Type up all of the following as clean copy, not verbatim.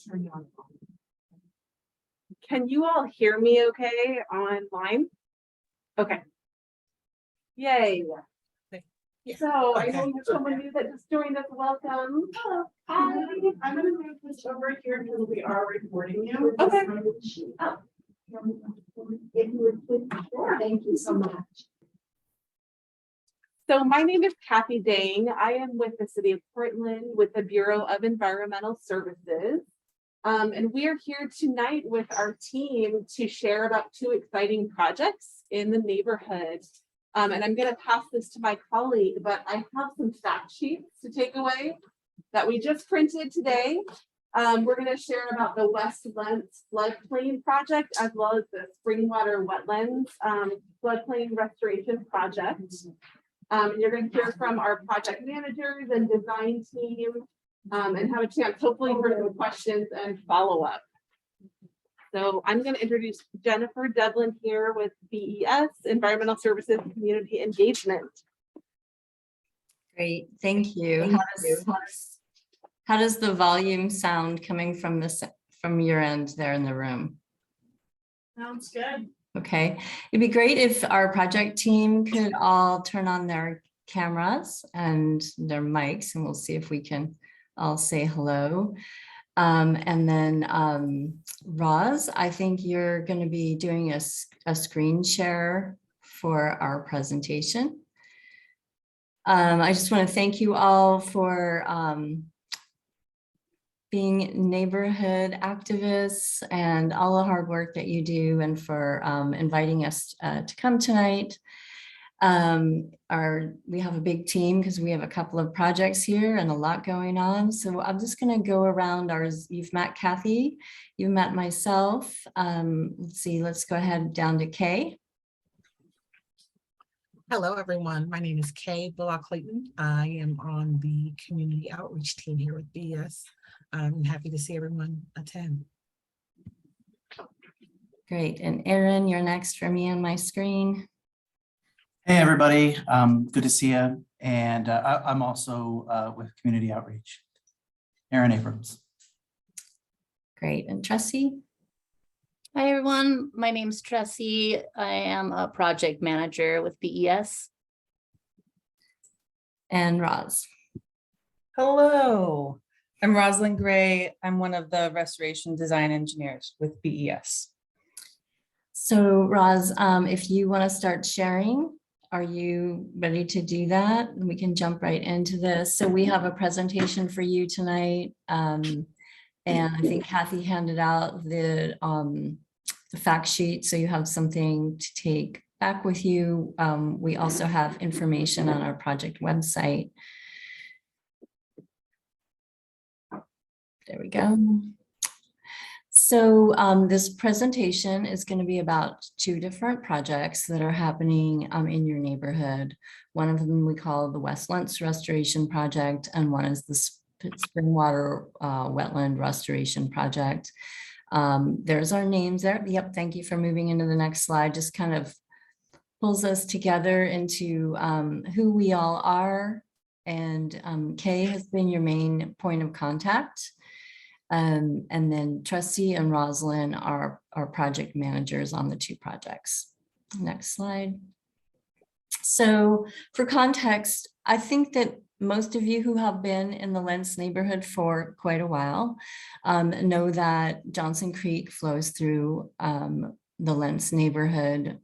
turn you on. Can you all hear me okay online? Okay. Yay. Yeah. So Okay. I know you're someone new that just joined us. Welcome. Hi, I'm gonna move this over here because we are recording you. Okay. Oh. If you would please, thank you so much. So my name is Kathy Dang. I am with the City of Portland with the Bureau of Environmental Services. And we are here tonight with our team to share about 2 exciting projects in the neighborhood. And I'm going to pass this to my colleague, but I have some fact sheets to take away that we just printed today. We're going to share about the Wetlands Floodplain project, as well as the Springwater Wetlands Floodplain Restoration Project. You're going to hear from our project managers and design team and have a chance, hopefully, for some questions and follow up. So I'm going to introduce Jennifer Devlin here with BES, Environmental Services Community Engagement. Great, thank you. How does the volume sound coming from your end there in the room? Sounds good. Okay, it'd be great if our project team could all turn on their cameras and their mics, and we'll see if we can all say hello. And then Roz, I think you're going to be doing a screen share for our presentation. I just want to thank you all for being neighborhood activists and all the hard work that you do, and for inviting us to come tonight. We have a big team because we have a couple of projects here and a lot going on. So I'm just going to go around ours. You've met Kathy, you've met myself. Let's see, let's go ahead down to Kay. Hello, everyone. My name is Kay Bullock-Clayton. I am on the community outreach team here with BES. I'm happy to see everyone attend. Great. And Erin, you're next for me on my screen. Hey, everybody. Good to see you. And I'm also with community outreach. Aaron Abrams. Great. And Tressie? Hi, everyone. My name's Tressie. I am a project manager with BES. And Roz. Hello, I'm Rosalind Gray. I'm one of the restoration design engineers with BES. So Roz, if you want to start sharing, are you ready to do that? We can jump right into this. So we have a presentation for you tonight. And I think Kathy handed out the fact sheet, so you have something to take back with you. We also have information on our project website. There we go. So this presentation is going to be about 2 different projects that are happening in your neighborhood. One of them we call the Wetlands Restoration Project, and one is the Springwater Wetland Restoration Project. There's our names there. Yep, thank you for moving into the next slide. Just kind of pulls us together into who we all are. And Kay has been your main point of contact. And then Tressie and Rosalind are our project managers on the 2 projects. Next slide. So for context, I think that most of you who have been in the Lents neighborhood for quite a while know that Johnson Creek flows through the Lents neighborhood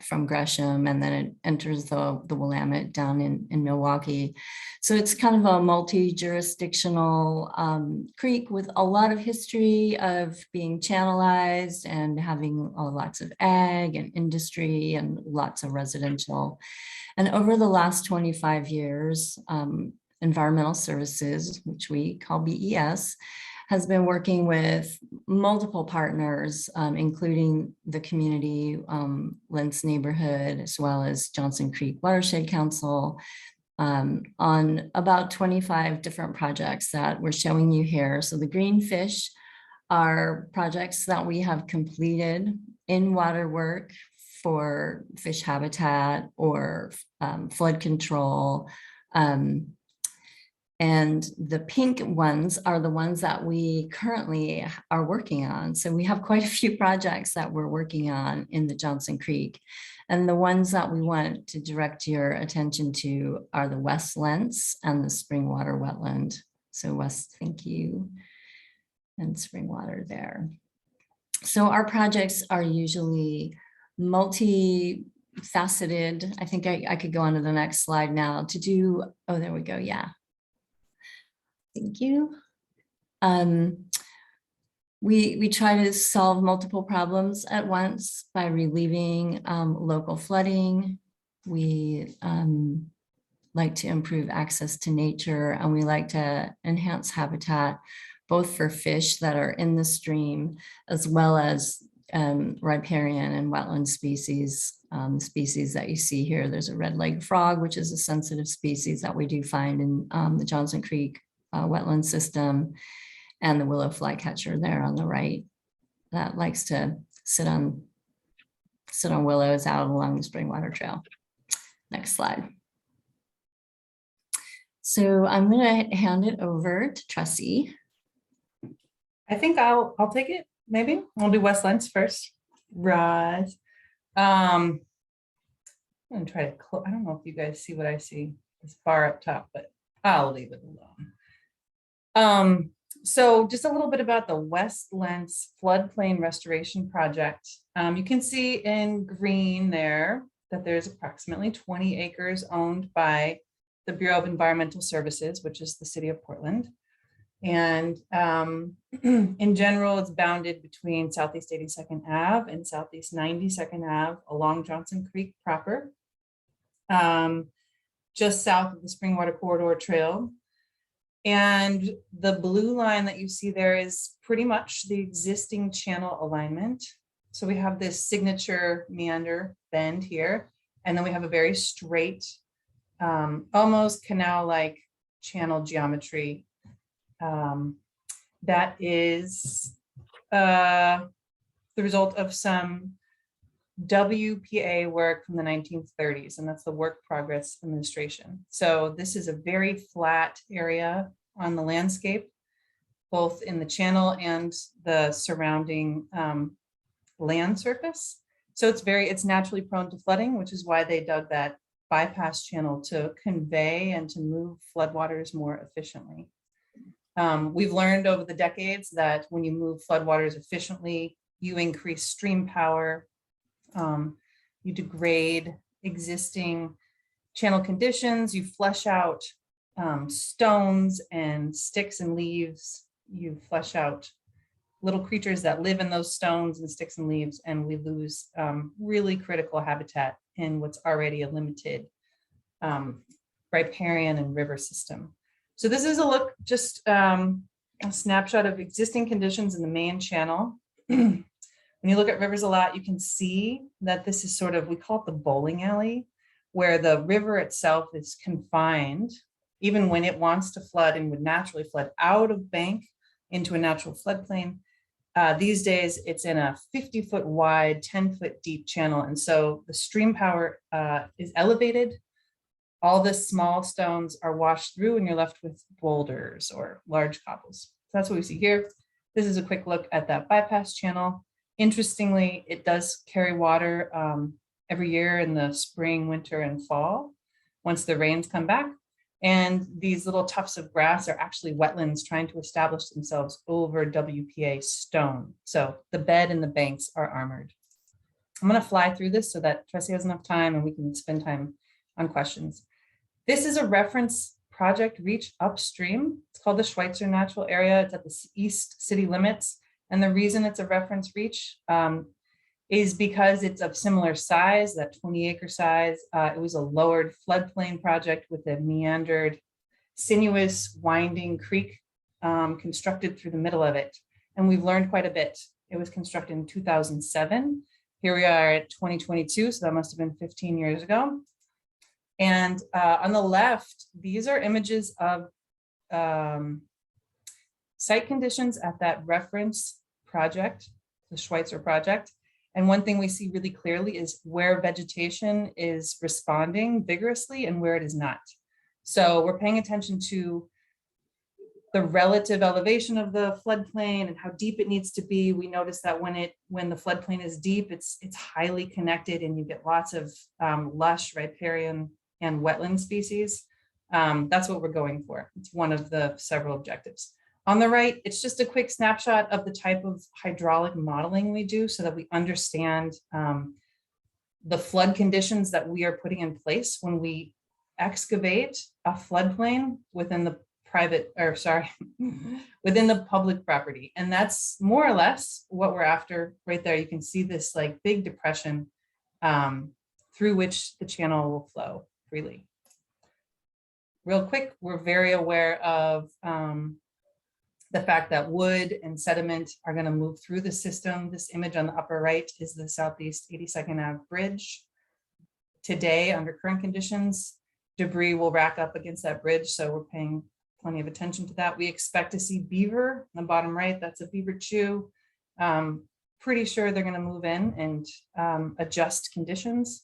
from Gresham, and then it enters the Willamette down in Milwaukee. So it's kind of a multi-jurisdictional creek with a lot of history of being channelized and having lots of ag and industry and lots of residential. And over the last 25 years, Environmental Services, which we call BES, has been working with multiple partners, including the community, Lents neighborhood, as well as Johnson Creek Watershed Council, on about 25 different projects that we're showing you here. So the green fish are projects that we have completed in water work for fish habitat or flood control. And the pink ones are the ones that we currently are working on. So we have quite a few projects that we're working on in the Johnson Creek. And the ones that we want to direct your attention to are the West Lents and the Springwater wetland. So West, thank you. And Springwater there. So our projects are usually multi-faceted. I think I could go on to the next slide now to do, oh, there we go, yeah. Thank you. We try to solve multiple problems at once by relieving local flooding. We like to improve access to nature, and we like to enhance habitat, both for fish that are in the stream, as well as riparian and wetland species. Species that you see here, there's a red-legged frog, which is a sensitive species that we do find in the Johnson Creek wetland system, and the willow flycatcher there on the right that likes to sit on willows out along the Springwater Trail. Next slide. So I'm going to hand it over to Tressie. I think I'll take it, maybe. I'll do Westlands first. Right. I'm going to try to close. I don't know if you guys see what I see. It's far up top, but I'll leave it alone. So just a little bit about the Wetlands Floodplain Restoration Project. You can see in green there that there's approximately 20 acres owned by the Bureau of Environmental Services, which is the city of Portland. And in general, it's bounded between Southeast 82nd Ave and Southeast 92nd Ave along Johnson Creek proper, just south of the Springwater Corridor Trail. And the blue line that you see there is pretty much the existing channel alignment. So we have this signature meander bend here, and then we have a very straight, almost canal-like channel geometry that is the result of some WPA work from the 1930s, and that's the Work Progress Administration. So this is a very flat area on the landscape, both in the channel and the surrounding land surface. So it's naturally prone to flooding, which is why they dug that bypass channel to convey and to move floodwaters more efficiently. We've learned over the decades that when you move floodwaters efficiently, you increase stream power, you degrade existing channel conditions, you flush out stones and sticks and leaves, you flush out little creatures that live in those stones and sticks and leaves, and we lose really critical habitat in what's already a limited riparian and river system. So this is a look, just a snapshot of existing conditions in the main channel. When you look at rivers a lot, you can see that this is sort of, we call it the bowling alley, where the river itself is confined, even when it wants to flood and would naturally flood out of bank into a natural floodplain. These days, it's in a 50-foot wide, 10-foot deep channel. And so the stream power is elevated. All the small stones are washed through and you're left with boulders or large cobbles. So that's what we see here. This is a quick look at that bypass channel. Interestingly, it does carry water every year in the spring, winter, and fall, once the rains come back. And these little tufts of grass are actually wetlands trying to establish themselves over WPA stone. So the bed and the banks are armored. I'm going to fly through this so that Tressie has enough time and we can spend time on questions. This is a reference project reach upstream. It's called the Schweitzer Natural Area. It's at the east city limits. And the reason it's a reference reach is because it's of similar size, that 20-acre size. It was a lowered floodplain project with a meandered, sinuous, winding creek constructed through the middle of it. And we've learned quite a bit. It was constructed in 2007. Here we are at 2022, so that must have been 15 years ago. And on the left, these are images of site conditions at that reference project, the Schweitzer project. And one thing we see really clearly is where vegetation is responding vigorously and where it is not. So we're paying attention to the relative elevation of the floodplain and how deep it needs to be. We notice that when the floodplain is deep, it's highly connected and you get lots of lush, riparian and wetland species. That's what we're going for. It's one of the several objectives. On the right, it's just a quick snapshot of the type of hydraulic modeling we do so that we understand the flood conditions that we are putting in place when we excavate a floodplain within the within the public property. And that's more or less what we're after right there. You can see this like big depression through which the channel will flow freely. Real quick, we're very aware of the fact that wood and sediment are going to move through the system. This image on the upper right is the Southeast 82nd Ave Bridge. Today, under current conditions, debris will rack up against that bridge, so we're paying plenty of attention to that. We expect to see beaver on the bottom right. That's a beaver chew. Pretty sure they're going to move in and adjust conditions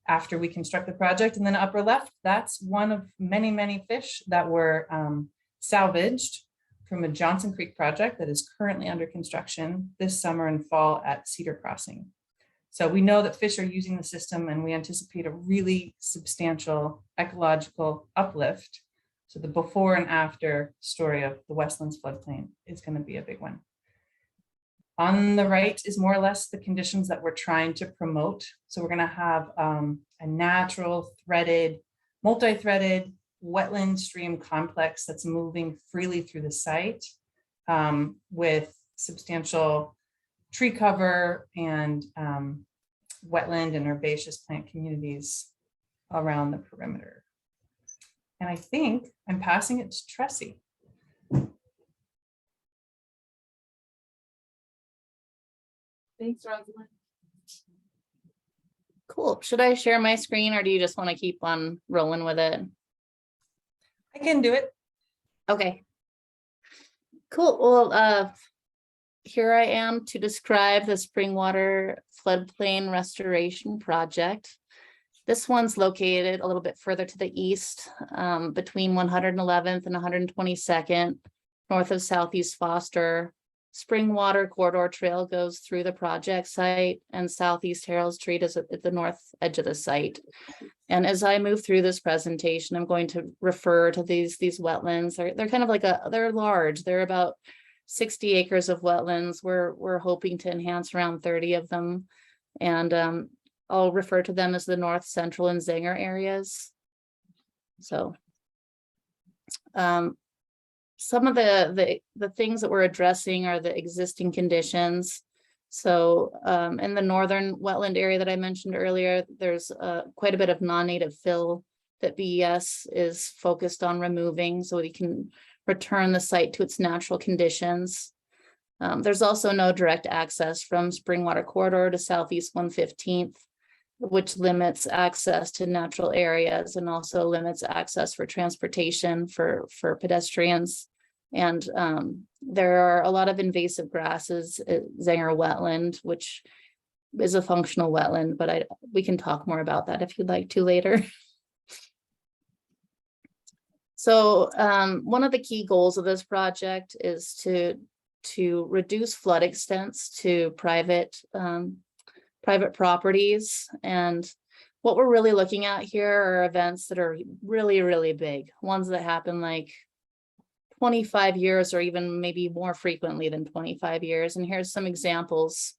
after we construct the project. And then upper left, that's one of many, many fish that were salvaged from a Johnson Creek project that is currently under construction this summer and fall at Cedar Crossing. So we know that fish are using the system and we anticipate a really substantial ecological uplift. So the before and after story of the Wetlands floodplain is going to be a big one. On the right is more or less the conditions that we're trying to promote. So we're going to have a natural threaded, multi-threaded wetland stream complex that's moving freely through the site with substantial tree cover and wetland and herbaceous plant communities around the perimeter. And I think I'm passing it to Tressie. Thanks, Rosalind. Cool. Should I share my screen or do you just want to keep on rolling with it? I can do it. Okay. Cool. Well, here I am to describe the Springwater floodplain restoration project. This one's located a little bit further to the east, between 111th and 122nd, north of Southeast Foster. Springwater Corridor Trail goes through the project site, and Southeast Harold Street is at the north edge of the site. And as I move through this presentation, I'm going to refer to these wetlands. They're kind of like they're large. They're about 60 acres of wetlands. We're hoping to enhance around 30 of them. And I'll refer to them as the North, Central, and Zenger areas. So some of the things that we're addressing are the existing conditions. So in the northern wetland area that I mentioned earlier, there's quite a bit of non-native fill that BES is focused on removing so we can return the site to its natural conditions. There's also no direct access from Springwater Corridor to Southeast 115th, which limits access to natural areas and also limits access for transportation for pedestrians. And there are a lot of invasive grasses at Zenger wetland, which is a functional wetland, but we can talk more about that if you'd like to later. So one of the key goals of this project is to reduce flood extents to private properties. And what we're really looking at here are events that are really, really big, ones that happen like 25 years or even maybe more frequently than 25 years. And here's some examples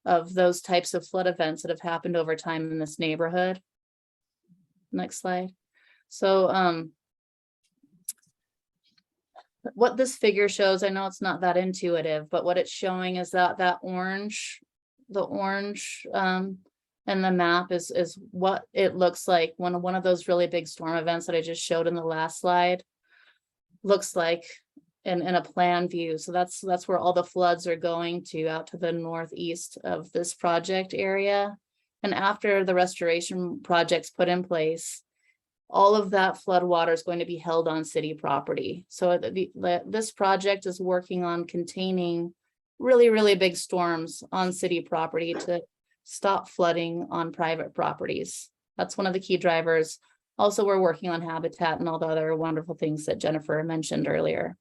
of those types of flood events that have happened over time in this neighborhood. Next slide. So what this figure shows, I know it's not that intuitive, but what it's showing is that the orange and the map is what it looks like when one of those really big storm events that I just showed in the last slide looks like in a plan view. So that's where all the floods are going to, out to the northeast of this project area. And after the restoration project's put in place, all of that flood water is going to be held on city property. So this project is working on containing really, really big storms on city property to stop flooding on private properties. That's one of the key drivers. Also, we're working on habitat and all the other wonderful things that Jennifer mentioned earlier.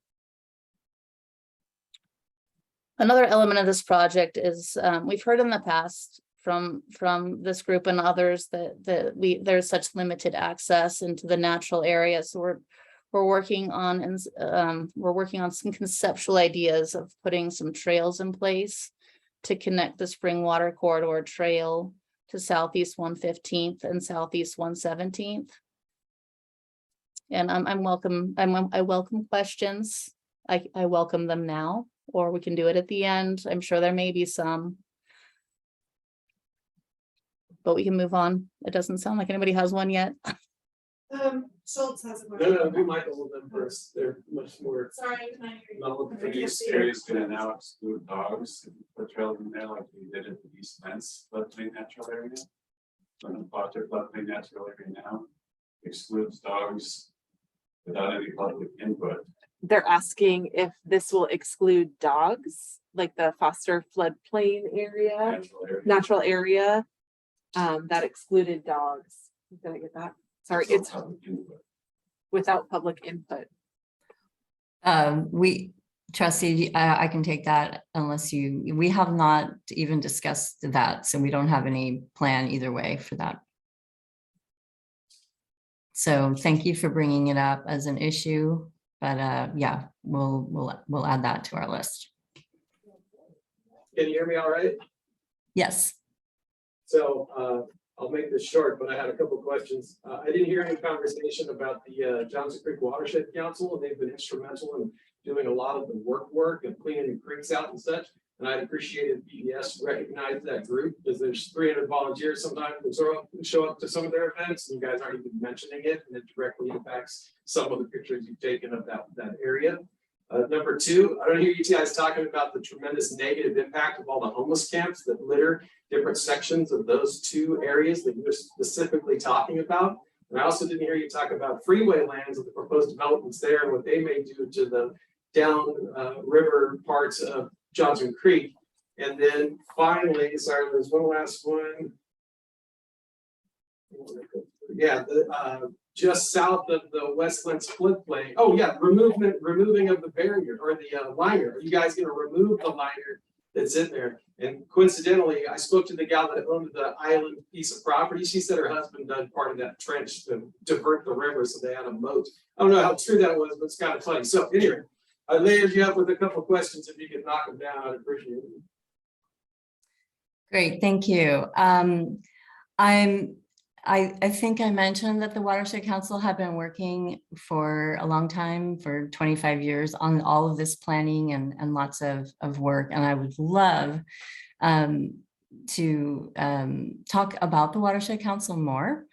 Another element of this project is, we've heard in the past from this group and others that there's such limited access into the natural area. So we're working on, and we're working on some conceptual ideas of putting some trails in place to connect the Springwater Corridor Trail to Southeast 115th and Southeast 117th. And I welcome questions. I welcome them now, or we can do it at the end. I'm sure there may be some. But we can move on. It doesn't sound like anybody has one yet. Schultz has a No, question. no, we might hold them first. They're much more. Sorry, can I hear you? Novel. I can't These see you. areas gonna now exclude dogs and put trails in there like we did at the East Lents floodplain natural area. When the Foster floodplain natural area now excludes dogs without any public input. They're asking if this will exclude dogs, like the Foster floodplain area, natural area. That excluded dogs. Did I get that? Sorry, it's without public input. Trustee, I can take that unless we have not even discussed that, so we don't have any plan either way for that. So thank you for bringing it up as an issue, but yeah, we'll add that to our list. Can you hear me all right? Yes. So I'll make this short, but I had a couple of questions. I didn't hear any conversation about the Johnson Creek Watershed Council. They've been instrumental in doing a lot of the work and cleaning the creeks out and such. And I'd appreciate if BES recognized that group, because there's 300 volunteers sometimes who show up to some of their events, and you guys aren't even mentioning it, and it directly impacts some of the pictures you've taken of that area. Number two, I don't hear you guys talking about the tremendous negative impact of all the homeless camps that litter different sections of those two areas that you're specifically talking about. And I also didn't hear you talk about freeway lands of the proposed developments there and what they may do to the down river parts of Johnson Creek. And then finally, sorry, there's one last one. Yeah, just south of the Wetlands floodplain. Oh yeah, removing of the barrier or the liner. Are you guys going to remove the liner that's in there? And coincidentally, I spoke to the gal that owned the island piece of property. She said her husband dug part of that trench to divert the river, so they had a moat. I don't know how true that was, but it's kind of funny. So anyway, I layered you up with a couple of questions. If you could knock them down, I'd appreciate it. Great, thank you. I think I mentioned that the Watershed Council had been working for a long time, for 25 years, on all of this planning and lots of work. And I would love to talk about the Watershed Council more.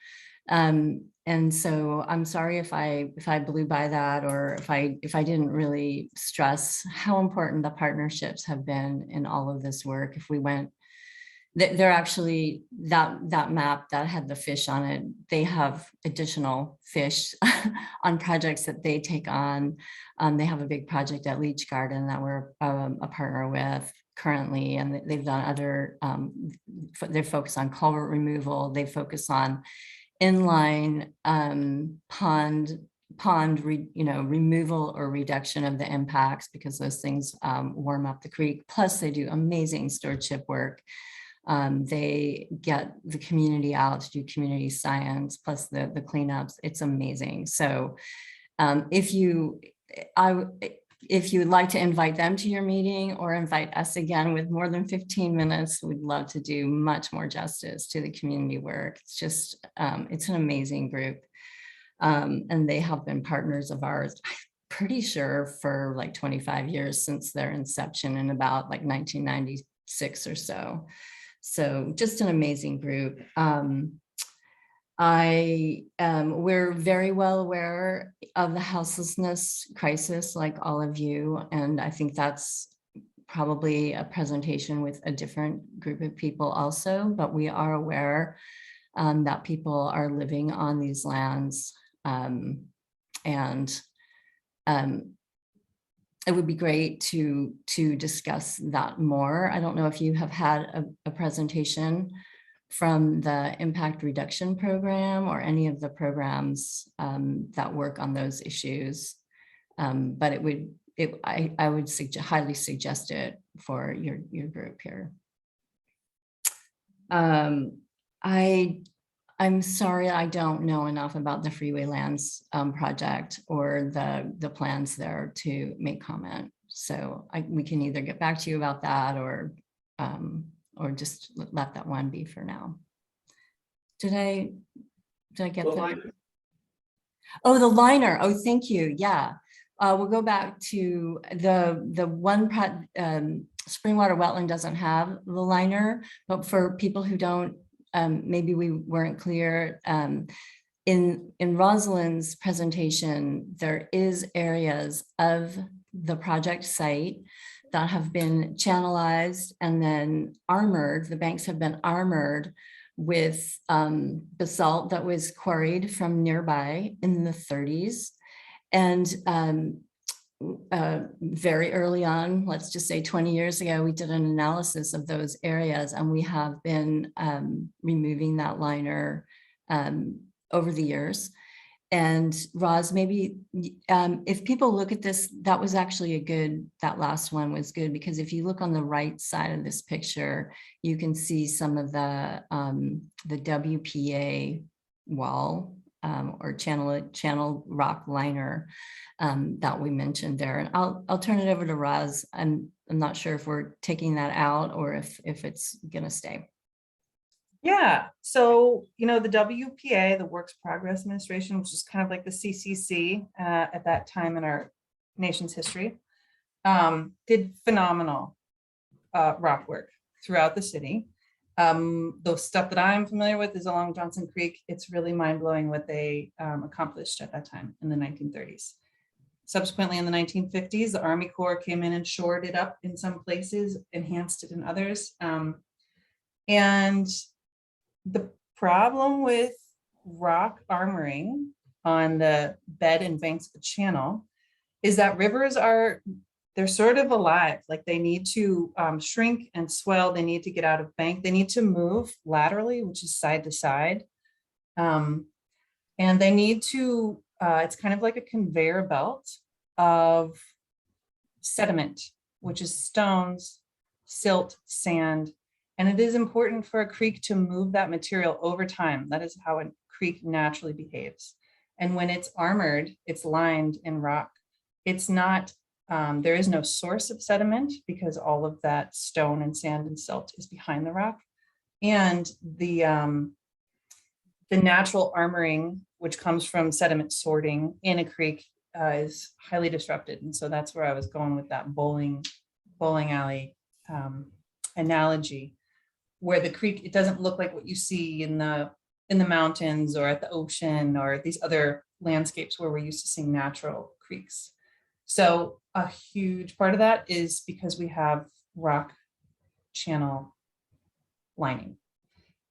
And so I'm sorry if I blew by that, or if I didn't really stress how important the partnerships have been in all of this work. If we went, they're actually, that map that had the fish on it, they have additional fish on projects that they take on. They have a big project at Leech Garden that we're a partner with currently, and they've done other, they focus on culvert removal, they focus on inline pond removal or reduction of the impacts, because those things warm up the creek. Plus they do amazing stewardship work. They get the community out to do community science, plus the cleanups. It's amazing. So if you would like to invite them to your meeting or invite us again with more than 15 minutes, we'd love to do much more justice to the community work. It's just, it's an amazing group. And they have been partners of ours, I'm pretty sure, for like 25 years, since their inception in about like 1996 or so. So just an amazing group. We're very well aware of the houselessness crisis, like all of you. And I think that's probably a presentation with a different group of people also, but we are aware that people are living on these lands. It would be great to discuss that more. I don't know if you have had a presentation from the impact reduction program or any of the programs that work on those issues, but I would highly suggest it, for your group here. I'm sorry, I don't know enough about the Freeway Lands project or the plans there to make comment. So we can either get back to you about that or just let that one be for now. Did I get that? Oh, the liner. Oh, thank you. Yeah. We'll go back to the one Springwater Wetland doesn't have the liner, but for people who don't, maybe we weren't clear. In Rosalind's presentation, there is areas of the project site that have been channelized and then armored. The banks have been armored with basalt that was quarried from nearby in the 30s. And very early on, let's just say 20 years ago, we did an analysis of those areas, and we have been removing that liner over the years. And Roz, maybe if people look at this, that was actually that last one was good, because if you look on the right side of this picture, you can see some of the WPA wall or channel rock liner that we mentioned there. And I'll turn it over to Roz. I'm not sure if we're taking that out or if it's gonna stay. Yeah, so, the WPA, the Works Progress Administration, which is kind of like the CCC at that time in our nation's history, did phenomenal rock work throughout the city. The stuff that I'm familiar with is along Johnson Creek. It's really mind-blowing what they accomplished at that time in the 1930s. Subsequently, in the 1950s, the Army Corps came in and shored it up in some places, enhanced it in others. And the problem with rock armoring on the bed and banks of the channel is that rivers they're sort of alive. Like they need to shrink and swell. They need to get out of bank. They need to move laterally, which is side to side. And they need to, it's kind of like a conveyor belt of sediment, which is stones, silt, sand. And it is important for a creek to move that material over time. That is how a creek naturally behaves. And when it's armored, it's lined in rock. It's not, there is no source of sediment because all of that stone and sand and silt is behind the rock. And the natural armoring, which comes from sediment sorting in a creek, is highly disrupted. And so that's where I was going with that bowling alley analogy, where the creek, it doesn't look like what you see in the mountains or at the ocean or these other landscapes where we're used to seeing natural creeks. So a huge part of that is because we have rock channel lining.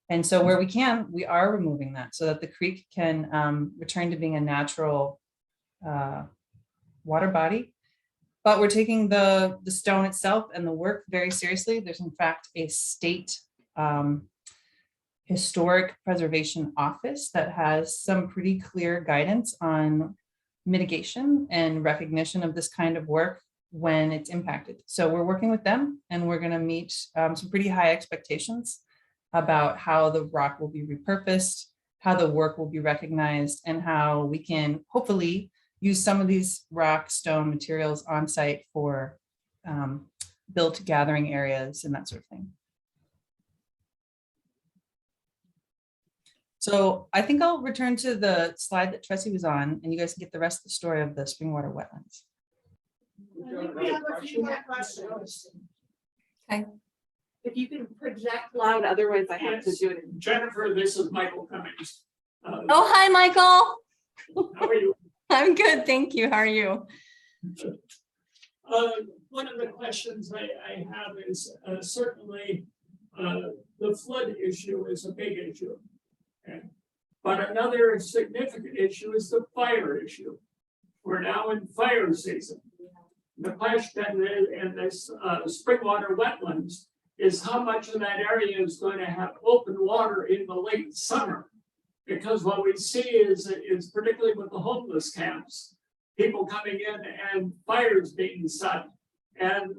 And so where we can, we are removing that so that the creek can return to being a natural water body. But we're taking the stone itself and the work very seriously. There's in fact a state historic preservation office that has some pretty clear guidance on mitigation and recognition of this kind of work when it's impacted. So we're working with them, and we're going to meet some pretty high expectations about how the rock will be repurposed, how the work will be recognized, and how we can hopefully use some of these rock stone materials on site for built gathering areas and that sort of thing. So I think I'll return to the slide that Tressie was on, and you guys can get the rest of the story of the Springwater wetlands. I think we have a few more questions. Okay. If you can project loud, otherwise I have to do it. Jennifer, this is Michael Cummings. Oh, hi, Michael. How are you? I'm good, thank you. How are you? One of the questions I have is certainly the flood issue is a big issue. Okay. But another significant issue is the fire issue. We're now in fire season. The question in this Springwater wetlands is how much of that area is going to have open water in the late summer. Because what we see is particularly with the homeless camps, people coming in and fires being set. And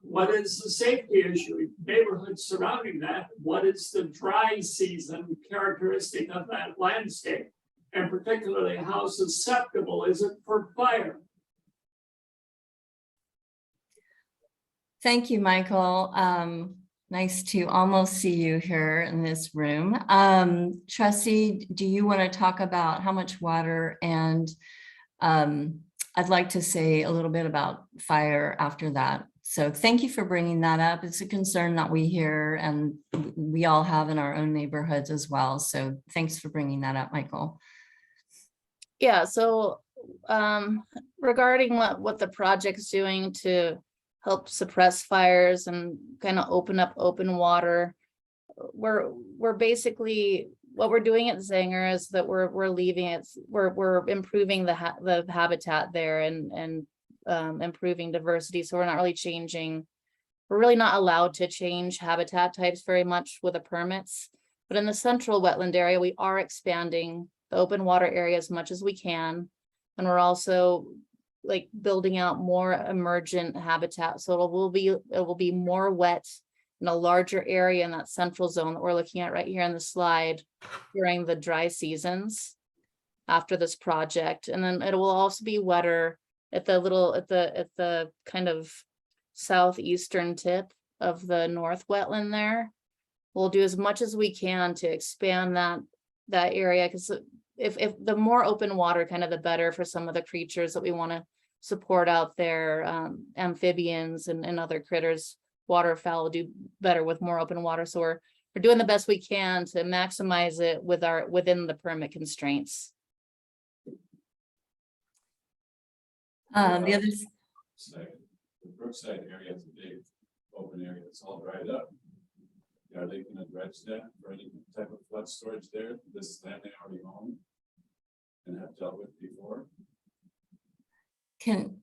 What is the safety issue, neighborhoods surrounding that? What is the dry season characteristic of that landscape? And particularly, how susceptible is it for fire? Thank you, Michael. Nice to almost see you here in this room. Trustee, do you want to talk about how much water? And I'd like to say a little bit about fire after that. So thank you for bringing that up. It's a concern that we hear and we all have in our own neighborhoods as well. So thanks for bringing that up, Michael. Yeah, so regarding what the project's doing to help suppress fires and kind of open up open water, we're basically, what we're doing at Zanger is that we're leaving it, we're improving the habitat there and improving diversity. So we're not really changing, we're really not allowed to change habitat types very much with the permits. But in the central wetland area, we are expanding the open water area as much as we can. And we're also like building out more emergent habitat. So it will be more wet in a larger area in that central zone that we're looking at right here on the slide during the dry seasons after this project. And then it will also be wetter at the kind of southeastern tip of the north wetland there. We'll do as much as we can to expand that area, because if the more open water, kind of the better for some of the creatures that we want to support out there, amphibians and other critters. Waterfowl do better with more open water. So we're doing the best we can to maximize it within the permit constraints. The other The Brookside area is a big open area. It's all dried up. Are they going to dredge that for any type of flood storage there? This land they already own and have dealt with before. Can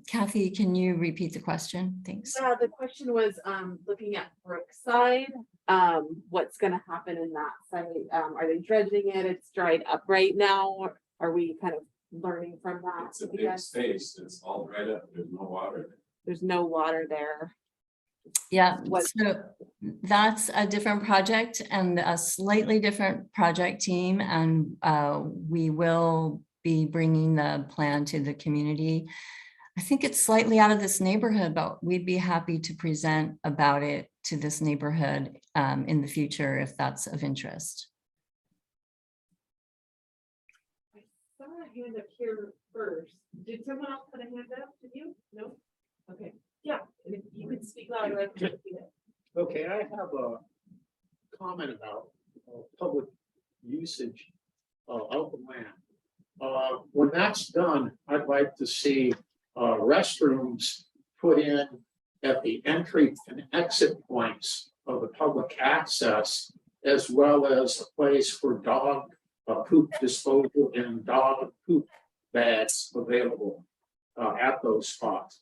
Kathy, can you repeat the question? Thanks. Yeah, the question was looking at Brookside, what's going to happen in that site? Are they dredging it? It's dried up right now. Are we kind of learning from that? It's a big space. It's all dried up. There's no water. There's no water there. Yeah, What- so that's a different project and a slightly different project team, and we will be bringing the plan to the community. I think it's slightly out of this neighborhood, but we'd be happy to present about it to this neighborhood in the future if that's of interest. I saw a hand up here first. Did someone else put a hand up? Did you? No? Okay. Yeah, and if you could speak louder, I can see it. Okay, I have a comment about public usage of the land. When that's done, I'd like to see restrooms put in at the entry and exit points of the public access, as well as a place for dog poop disposal and dog poop bags available at those spots.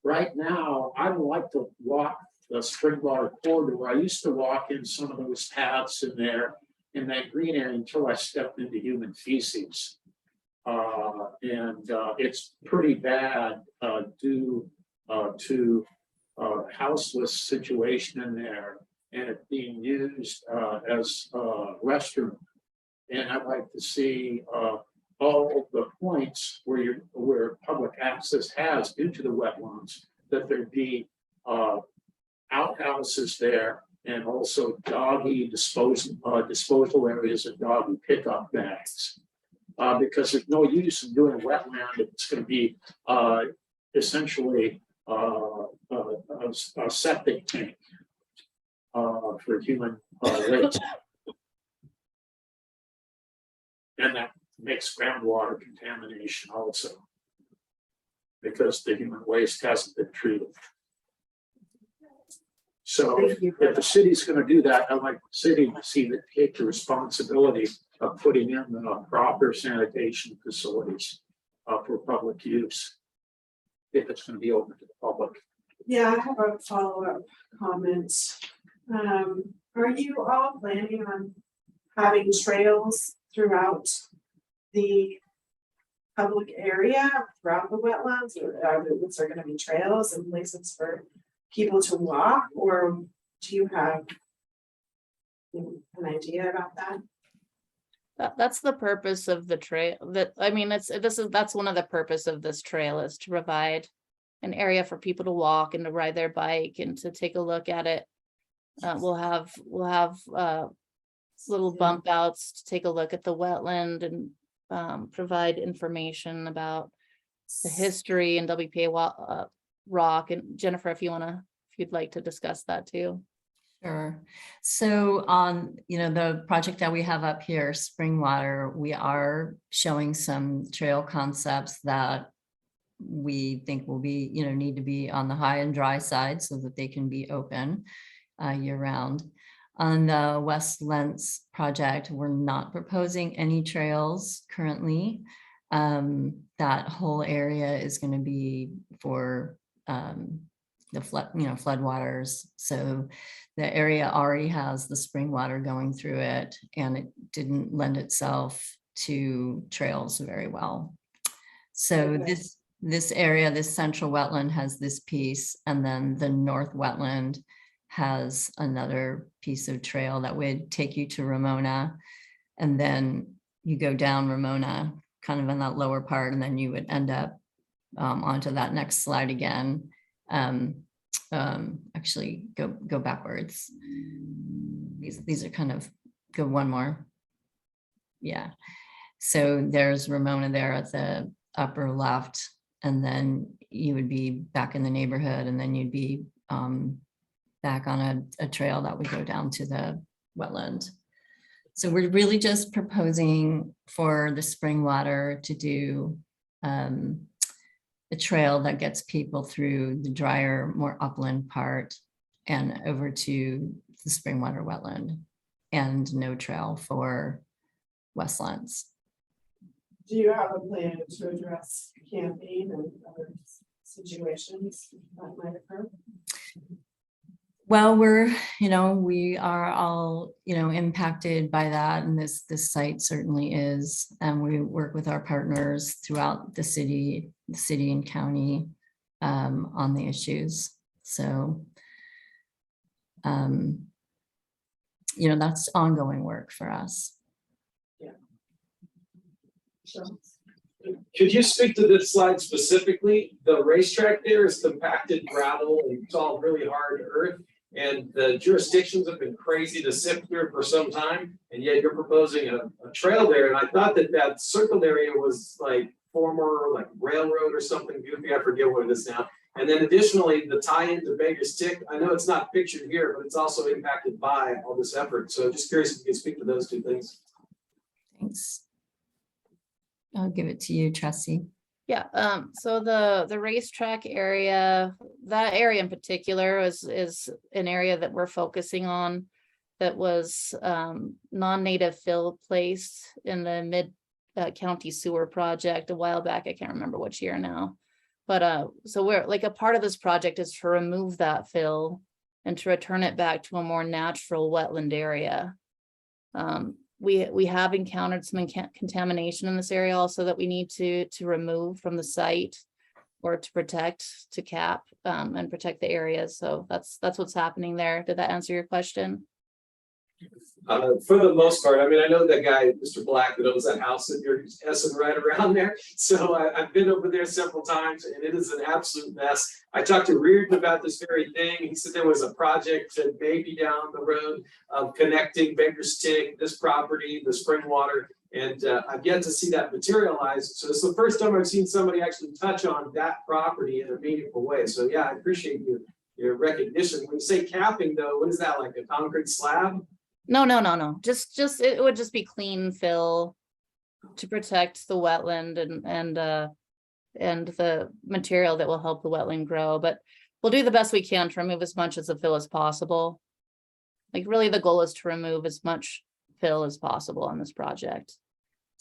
Right now, I don't like to walk the Springwater corridor. I used to walk in some of those paths in there in that green area until I stepped into human feces. It's pretty bad due to houseless situation in there and it being used as a restroom. And I'd like to see all the points where public access has due to the wetlands, that there be outhouses there and also doggy disposal areas of doggy pickup bags. Because there's no use in doing wetland if it's going to be essentially a septic tank for human waste. And that makes groundwater contamination also, because the human waste hasn't been treated. So if the city's going to do that, I'd like the city to see that take the responsibility of putting in the proper sanitation facilities for public use, if it's going to be open to the public. Yeah, I have a follow-up comment. Are you all planning on having trails throughout the public area, throughout the wetlands, or are there going to be trails and places for people to walk, or do you have an idea about that? That's the purpose of the trail. That's one of the purpose of this trail, is to provide an area for people to walk and to ride their bike and to take a look at it. We'll have little bump outs to take a look at the wetland and provide information about the history and WPA rock. And Jennifer, if you'd like to discuss that too. Sure. So on, the project that we have up here, Springwater, we are showing some trail concepts that we think will be, need to be on the high and dry side so that they can be open year round. On the West Lents project, we're not proposing any trails currently. That whole area is going to be for the floodwaters. So the area already has the spring water going through it, and it didn't lend itself to trails very well. So this area, this central wetland has this piece, and then the north wetland has another piece of trail that would take you to Ramona, and then you go down Ramona kind of in that lower part, and then you would end up onto that next slide again. Actually go backwards. These are kind of, go one more. Yeah. So there's Ramona there at the upper left, and then you would be back in the neighborhood, and then you'd be back on a trail that would go down to the wetland. So we're really just proposing for the Springwater to do a trail that gets people through the drier, more upland part and over to the Springwater wetland, and no trail for Westlands. Do you have a plan to address camping and other situations that might occur? Well, we are all, impacted by that, and this site certainly is, and we work with our partners throughout the city and county on the issues. So, that's ongoing work for us. Yeah. Sure. Could you speak to this slide specifically? The racetrack there is compacted gravel and it's all really hard earth. And the jurisdictions have been crazy to sift through for some time. And yet you're proposing a trail there. And I thought that circled area was like former railroad or something goofy. I forget what it is now. And then additionally, the tie into Baker's Tick, I know it's not pictured here, but it's also impacted by all this effort. So just curious if you could speak to those two things. Thanks. I'll give it to you, Trustee. Yeah, so the racetrack area, that area in particular is an area that we're focusing on that was non-native fill placed in the mid county sewer project a while back. I can't remember which year now. But so we're a part of this project is to remove that fill and to return it back to a more natural wetland area. We have encountered some contamination in this area also that we need to remove from the site or to protect, to cap and protect the areas. So that's what's happening there. Did that answer your question? For the most part, I mean, I know that guy, Mr. Black, that owns that house that you're essing right around there. So I've been over there several times, and it is an absolute mess. I talked to Reardon about this very thing. He said there was a project that may be down the road of connecting Baker's Tick, this property, the Springwater, and I've yet to see that materialize. So it's the first time I've seen somebody actually touch on that property in a meaningful way. So yeah, I appreciate your recognition. When you say capping, though, what is that, like a concrete slab? No. Just it would just be clean fill to protect the wetland and the material that will help the wetland grow. But we'll do the best we can to remove as much of the fill as possible. Really, the goal is to remove as much fill as possible on this project.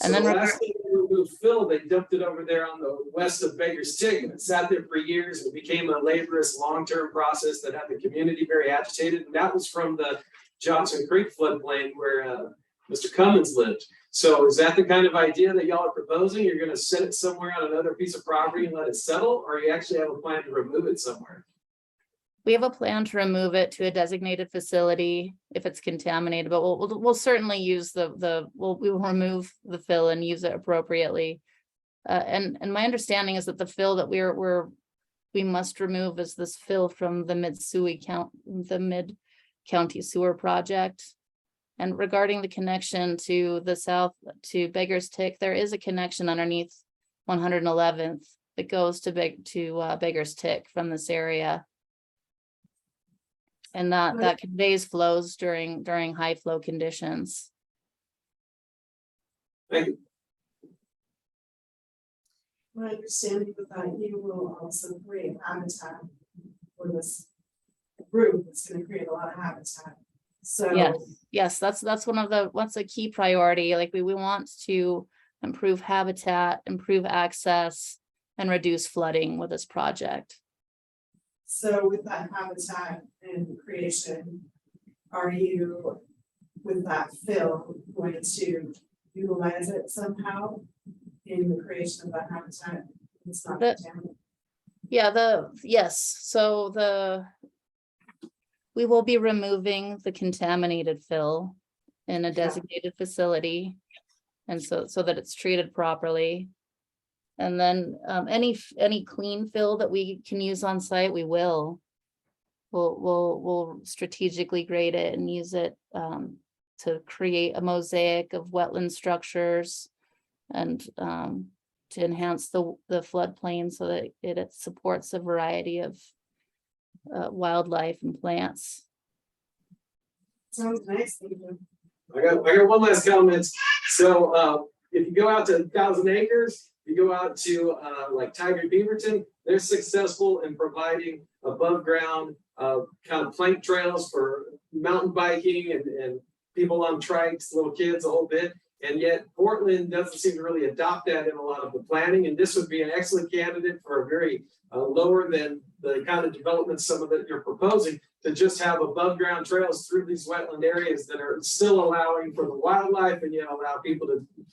And then the last thing they removed fill, they dumped it over there on the west of Baker's Tick, and it sat there for years. And it became a laborious, long-term process that had the community very agitated. And that was from the Johnson Creek floodplain where Mr. Cummins lived. So is that the kind of idea that y'all are proposing? You're going to set it somewhere on another piece of property and let it settle, or you actually have a plan to remove it somewhere? We have a plan to remove it to a designated facility if it's contaminated, but we'll certainly use we will remove the fill and use it appropriately. And my understanding is that the fill that we must remove is this fill from the mid-county sewer project. And regarding the connection to the south to Beggar's Tick, there is a connection underneath 111th that goes to Beggar's Tick from this area. And that conveys flows during high flow conditions. Thank you. My understanding is that you will also create habitat for this group. It's going to create a lot of habitat. So Yes, that's what's a key priority. Like we want to improve habitat, improve access, and reduce flooding with this project. So with that habitat and creation, are you, with that fill, going to utilize it somehow in the creation of that habitat? It's not contaminated. Yes, so we will be removing the contaminated fill in a designated facility, and so that it's treated properly. And then any clean fill that we can use on site, we'll strategically grade it and use it to create a mosaic of wetland structures and to enhance the floodplain so that it supports a variety of wildlife and plants. Sounds nice. Thank you. I got one last comment. So if you go out to 1,000 acres, you go out to like Tiger Beaverton, they're successful in providing above ground kind of plank trails for mountain biking and people on trikes, little kids, a whole bit. And yet Portland doesn't seem to really adopt that in a lot of the planning. And this would be an excellent candidate for a very lower than the kind of development some of that you're proposing, to just have above ground trails through these wetland areas that are still allowing for the wildlife and yet allow people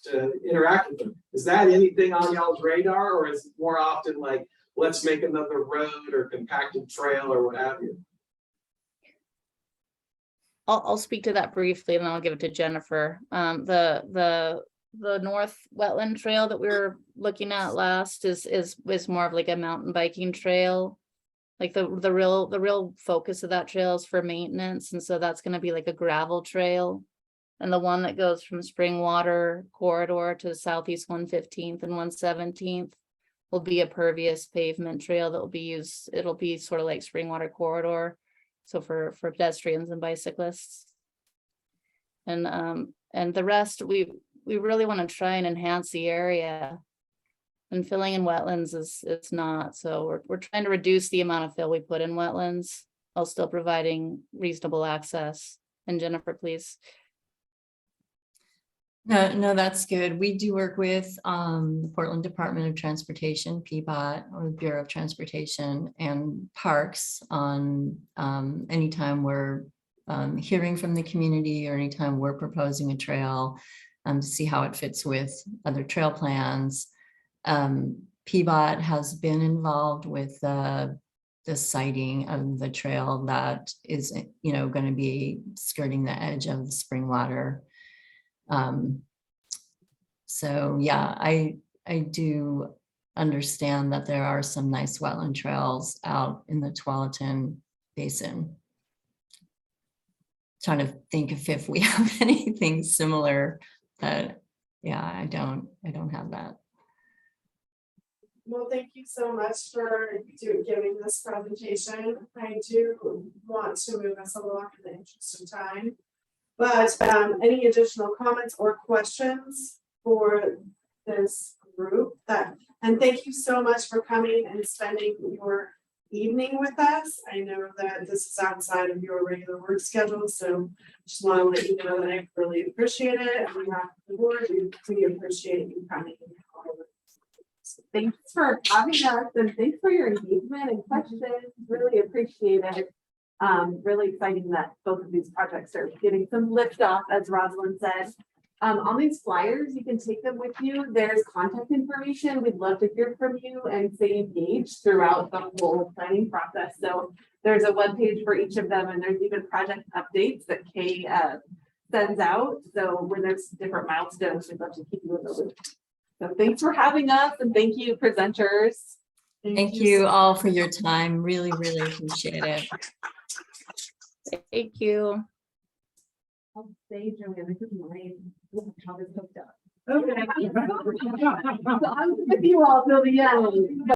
to interact with them. Is that anything on y'all's radar, or is it more often like, let's make another road or compacted trail or what have you? I'll speak to that briefly and then I'll give it to Jennifer. The North Wetland Trail that we were looking at last is more of like a mountain biking trail. Like the real focus of that trail is for maintenance, and so that's going to be like a gravel trail. And the one that goes from Springwater corridor to Southeast 115th and 117th will be a pervious pavement trail that will be used. It'll be sort of like Springwater corridor, so for pedestrians and bicyclists. And the rest, we really want to try and enhance the area. And filling in wetlands is not. So we're trying to reduce the amount of fill we put in wetlands while still providing reasonable access. And Jennifer, please. No, that's good. We do work with the Portland Department of Transportation, PBOT, or the Bureau of Transportation, and Parks on anytime we're hearing from the community or anytime we're proposing a trail to see how it fits with other trail plans. PBOT has been involved with the siting of the trail that is, going to be skirting the edge of the Springwater. So yeah, I do understand that there are some nice wetland trails out in the Tualatin Basin. Trying to think if we have anything similar, but yeah, I don't have that. Well, thank you so much for giving this presentation. I do want to move us along in the interest of time, but any additional comments or questions for this group? And thank you so much for coming and spending your evening with us. I know that this is outside of your regular work schedule, so just want to let you know that I really appreciate it. On behalf of the board, we appreciate you coming. Thanks for having us, and thanks for your engagement and questions. Really appreciate it. Really exciting that both of these projects are getting some lift off, as Rosalind said. On these flyers, you can take them with you. There's contact information. We'd love to hear from you and stay engaged throughout the whole planning process. So There's a webpage for each of them, and there's even project updates that Kay sends out. So when there's different milestones, we'd love to keep you in the loop. So thanks for having us, and thank you, presenters. Thank you all for your time. Really, really appreciate it. Thank you. I'll stay, Joanne. This is mine. How this hooked up. Okay. So I'm with you all till the end.